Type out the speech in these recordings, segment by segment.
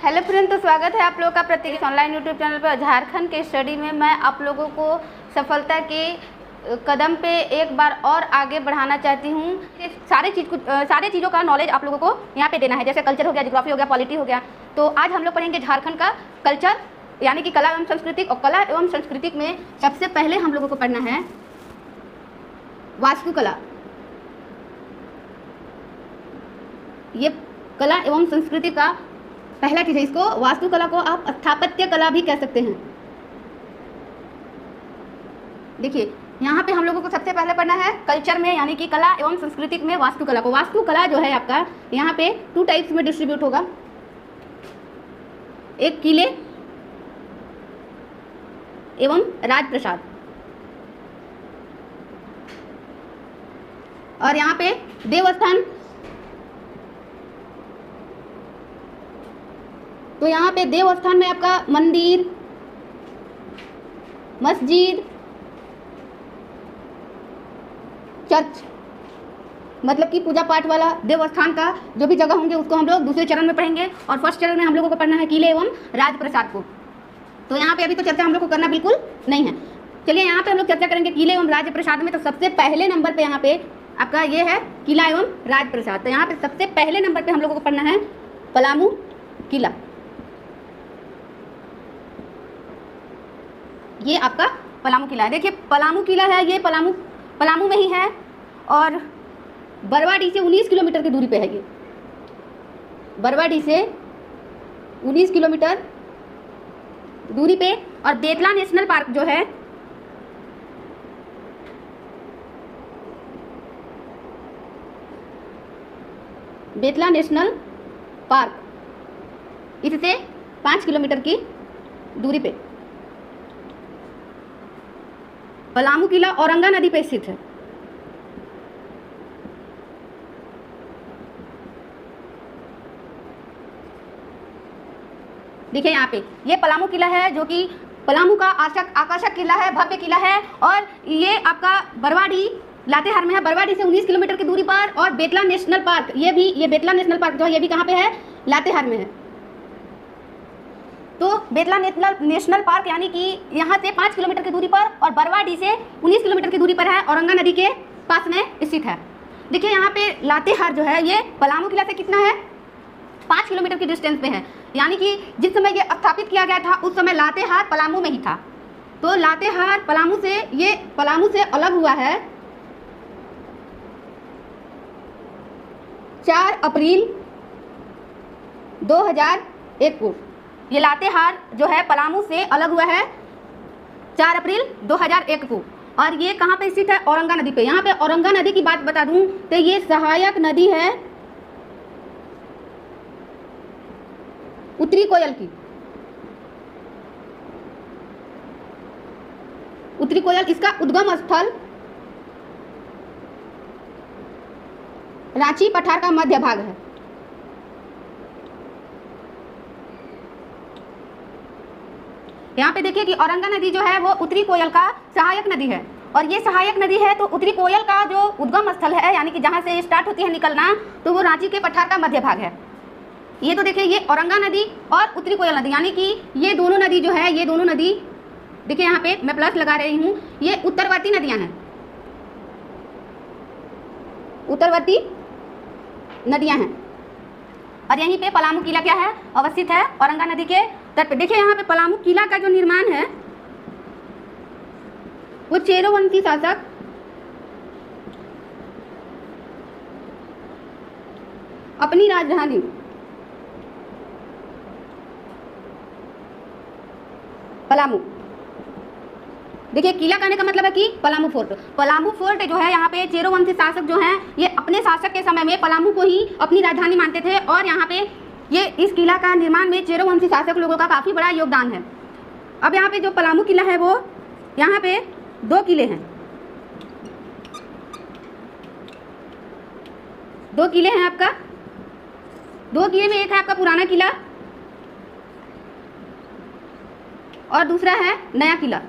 Hello friend, तो स्वागत है आप लोगों का प्रत्येक ऑनलाइन यूट्यूब चैनल पर। झारखंड के स्टडी में मैं आप लोगों को सफलता के कदम पे एक बार और आगे बढ़ाना चाहती हूँ। सारे चीज़ों का नॉलेज आप लोगों को यहाँ पे देना है, जैसे कल्चर हो गया, ज्योग्राफी हो गया, पॉलिटी हो गया। तो आज हम लोग पढ़ेंगे झारखंड का कल्चर यानी कि कला एवं संस्कृति। और कला एवं संस्कृति में सबसे पहले हम लोगों को पढ़ना है वास्तुकला। ये कला एवं संस्कृति का पहला चीज़ है। इसको वास्तुकला को आप स्थापत्य कला भी कह सकते हैं। देखिए यहाँ पे हम लोगों को सबसे पहले पढ़ना है कल्चर में यानी कि कला एवं संस्कृति में वास्तुकला को। वास्तुकला जो है आपका यहाँ पे 2 टाइप्स में डिस्ट्रीब्यूट होगा। एक किले एवं राजप्रसाद, और यहाँ पे देवस्थान। तो यहाँ पे देवस्थान में आपका मंदिर, मस्जिद, चर्च, मतलब कि पूजा पाठ वाला देवस्थान का जो भी जगह होंगे उसको हम लोग दूसरे चरण में पढ़ेंगे। और फर्स्ट चरण में हम लोगों को पढ़ना है किले एवं राजप्रसाद को। तो यहाँ पे अभी तो चर्चा हम लोग को करना बिल्कुल नहीं है। चलिए यहाँ पे हम लोग चर्चा करेंगे किले एवं राजप्रसाद में। तो सबसे पहले नंबर पे यहाँ पे आपका ये है किला एवं राजप्रसाद। तो यहाँ पे सबसे पहले नंबर पे हम लोगों को पढ़ना है पलामू किला। ये आपका पलामू किला है। देखिए पलामू किला है, ये पलामू में ही है और बरवाडी से 19 किलोमीटर की दूरी पे है। ये बरवाडी से 19 किलोमीटर दूरी पे। और बेतला नेशनल पार्क जो है बेतला नेशनल पार्क इससे 5 किलोमीटर की दूरी पे। पलामू किला औरंगा नदी पे स्थित है। देखिए यहाँ पे ये पलामू किला है जो कि पलामू का आकर्षक किला है, भव्य किला है। और ये आपका बरवाडी लातेहार में है, बरवाडी से 19 किलोमीटर की दूरी पर। और बेतला नेशनल पार्क ये बेतला नेशनल पार्क जो है ये भी कहाँ पे है, लातेहार में है। तो बेतला नेशनल पार्क यानी कि यहाँ से 5 किलोमीटर की दूरी पर और बरवाडी से 19 किलोमीटर की दूरी पर है, औरंगा नदी के पास में स्थित है। देखिए यहाँ पे लातेहार जो है ये पलामू किला से कितना है, 5 किलोमीटर की डिस्टेंस पे है। यानी कि जिस समय ये स्थापित किया गया था उस समय लातेहार पलामू में ही था। तो लातेहार पलामू से अलग हुआ है 4 अप्रैल 2001 को। ये लातेहार जो है पलामू से अलग हुआ है 4 अप्रैल 2001 को। और ये कहाँ पे स्थित है, औरंगा नदी पे। यहाँ पे औरंगा नदी की बात बता दूं तो ये सहायक नदी है उत्तरी कोयल की। उत्तरी कोयल इसका उद्गम स्थल रांची पठार का मध्य भाग है। यहाँ पे देखिए कि औरंगा नदी जो है वो उत्तरी कोयल का सहायक नदी है। और ये सहायक नदी है तो उत्तरी कोयल का जो उद्गम स्थल है यानी कि जहाँ से स्टार्ट होती है निकलना, तो वो रांची के पठार का मध्य भाग है। ये तो देखिए ये औरंगा नदी और उत्तरी कोयल नदी यानी कि ये दोनों नदी जो है, ये दोनों नदी देखिए यहाँ पे मैं प्लस लगा रही हूँ, ये उत्तरवर्ती नदियाँ हैं, उत्तरवर्ती नदियाँ हैं। और यहीं पे पलामू किला क्या है, अवस्थित है औरंगा नदी के तट पे। देखिए यहाँ पे पलामू किला का जो निर्माण है वो चेरोवंशी शासक अपनी राजधानी पलामू। देखिए किला कहने का मतलब है कि पलामू फोर्ट जो है यहाँ पे चेरोवंशी शासक जो हैं ये अपने शासक के समय में पलामू को ही अपनी राजधानी मानते थे। और यहाँ पे ये इस किला का निर्माण में चेरोवंशी शासक लोगों का काफ़ी बड़ा योगदान है। अब यहाँ पे जो पलामू किला है वो यहाँ पे 2 किले हैं, 2 किले हैं आपका। 2 किले में एक है आपका पुराना किला और दूसरा है नया किला।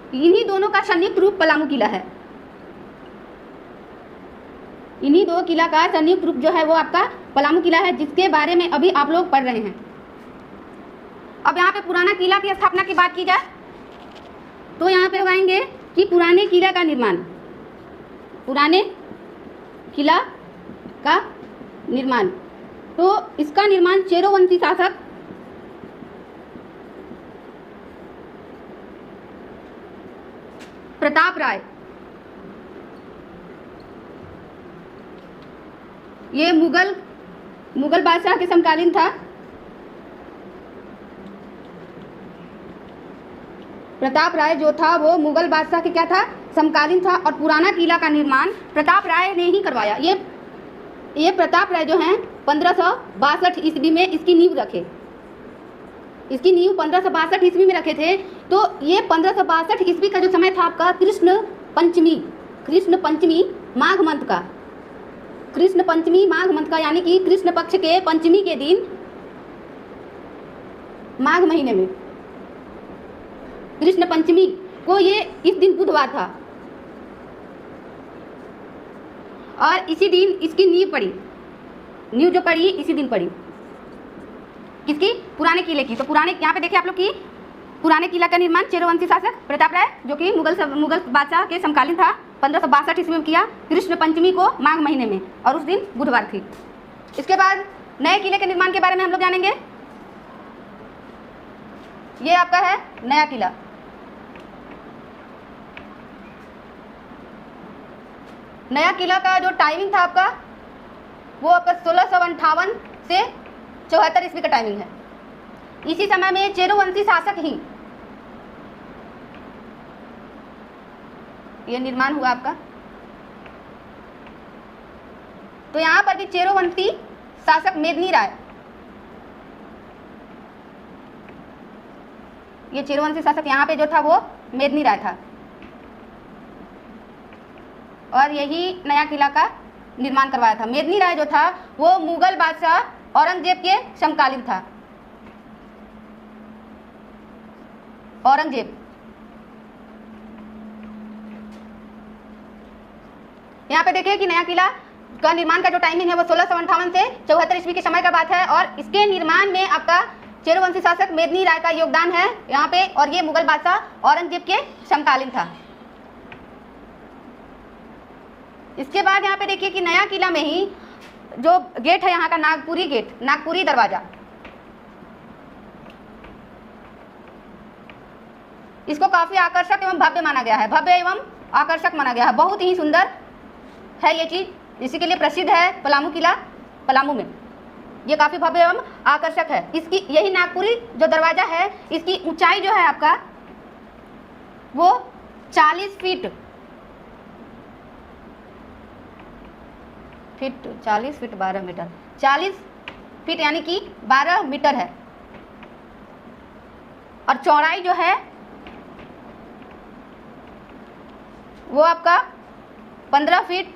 इन्हीं दोनों का संयुक्त रूप पलामू किला है। इन्हीं दो किला का संयुक्त रूप जो है वो आपका पलामू किला है, जिसके बारे में अभी आप लोग पढ़ रहे हैं। अब यहाँ पे पुराना किला की स्थापना की बात की जाए तो यहाँ पे लगाएंगे कि पुराने किला का निर्माण, पुराने किला का निर्माण, तो इसका निर्माण चेरोवंशी शासक प्रताप राय, ये मुगल बादशाह के समकालीन था। प्रताप राय जो था वो मुगल बादशाह के क्या था, समकालीन था। और पुराना किला का निर्माण प्रताप राय ने ही करवाया। ये प्रताप राय जो हैं 1562 ईस्वी में इसकी नींव रखे, इसकी नींव 1562 ईस्वी में रखे थे। तो ये 1562 ईस्वी का जो समय था आपका कृष्ण पंचमी माघ मंथ का, कृष्ण पंचमी माघ मंथ का, यानी कि कृष्ण पक्ष के पंचमी के दिन माघ महीने में कृष्ण पंचमी को ये इस दिन बुधवार था और इसी दिन इसकी नींव जो पड़ी इसी दिन पड़ी, किसकी, पुराने किले की। तो पुराने यहाँ पे देखिए आप लोग की पुराने किला का निर्माण चेरोवंशी शासक प्रताप राय जो कि मुगल बादशाह के समकालीन था, 1562 ईस्वी में किया, कृष्ण पंचमी को माघ महीने में, और उस दिन बुधवार थी। इसके बाद नए किले के निर्माण के बारे में हम लोग जानेंगे। ये आपका है नया किला। नया किला का जो टाइमिंग था आपका वो आपका 1658 से 74 ईस्वी का टाइमिंग है। इसी समय में चेरोवंशी शासक ही ये निर्माण हुआ आपका। तो यहां पर भी चेरोवंशी शासक मेदिनी राय, ये चेरोवंशी शासक यहाँ पे जो था वो मेदिनी राय था और यही नया किला का निर्माण करवाया था। मेदिनी राय जो था वो मुगल बादशाह औरंगजेब के समकालीन था। औरंगजेब, यहाँ पे देखिए कि नया किला का निर्माण का जो टाइमिंग है वो 1658 से 74 ईस्वी के समय का बात है और इसके निर्माण में आपका चेरोवंशी शासक मेदिनी राय का योगदान है यहाँ पे, और ये मुगल बादशाह औरंगजेब के समकालीन था। इसके बाद यहाँ पे देखिए कि नया किला में ही जो गेट है यहाँ का नागपुरी गेट, नागपुरी दरवाजा, इसको काफी आकर्षक एवं भव्य माना गया है, भव्य एवं आकर्षक माना गया है। बहुत ही सुंदर है ये चीज, इसी के लिए प्रसिद्ध है पलामू किला। पलामू में ये काफी भव्य एवं आकर्षक है। इसकी यही नागपुरी जो दरवाजा है, इसकी ऊंचाई जो है आपका वो 40 फीट 12 मीटर, 40 फीट यानी कि 12 मीटर है। और चौड़ाई जो है वो आपका 15 फीट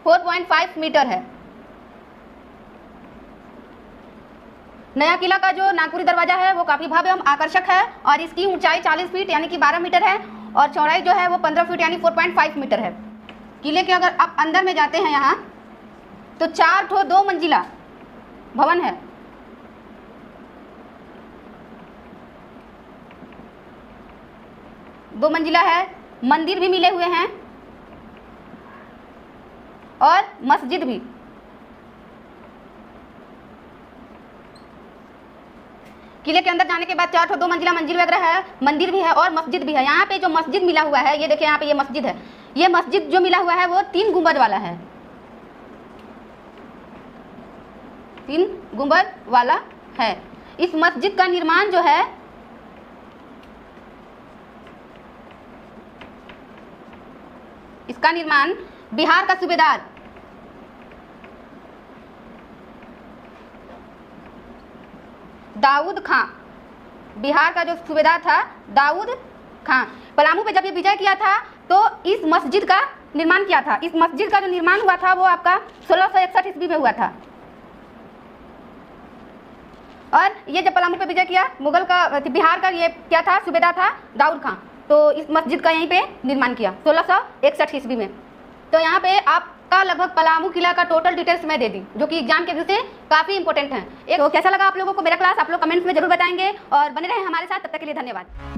4.5 मीटर है। नया किला का जो नागपुरी दरवाजा है वो काफी भव्य एवं आकर्षक है और इसकी ऊंचाई 40 फीट यानी कि 12 मीटर है और चौड़ाई जो है वो 15 फीट यानी 4.5 मीटर है। किले के अगर आप अंदर में जाते हैं यहाँ तो 4 ठो 2 मंजिला भवन है। दो मंजिला है, मंदिर भी मिले हुए हैं और मस्जिद भी। किले के अंदर जाने के बाद 4 ठो 2 मंजिला मंजिल वगैरह है, मंदिर भी है और मस्जिद भी है। यहाँ पे जो मस्जिद मिला हुआ है, ये देखिए यहाँ पे ये मस्जिद है। ये मस्जिद जो मिला हुआ है वो 3 गुंबद वाला है, 3 गुंबद वाला है। इस मस्जिद का निर्माण जो है इसका निर्माण बिहार का सूबेदार दाऊद खां, बिहार का जो सूबेदार था दाऊद खां, पलामू पे जब ये विजय किया था तो इस मस्जिद का निर्माण किया था। इस मस्जिद का जो निर्माण हुआ था वो आपका 1661 ईस्वी में हुआ था। और ये जब पलामू पे विजय किया मुगल का, बिहार का ये क्या था, सूबेदार था दाऊद खां, तो इस मस्जिद का यहीं पे निर्माण किया 1661 ईस्वी में। तो यहाँ पे आपका लगभग पलामू किला का टोटल डिटेल्स मैं दे दी, जो कि एग्जाम के व्यू से काफ़ी इंपॉर्टेंट है। तो कैसा लगा आप लोगों को मेरा क्लास, आप लोग कमेंट्स में जरूर बताएंगे और बने रहे हमारे साथ। तब तक के लिए धन्यवाद।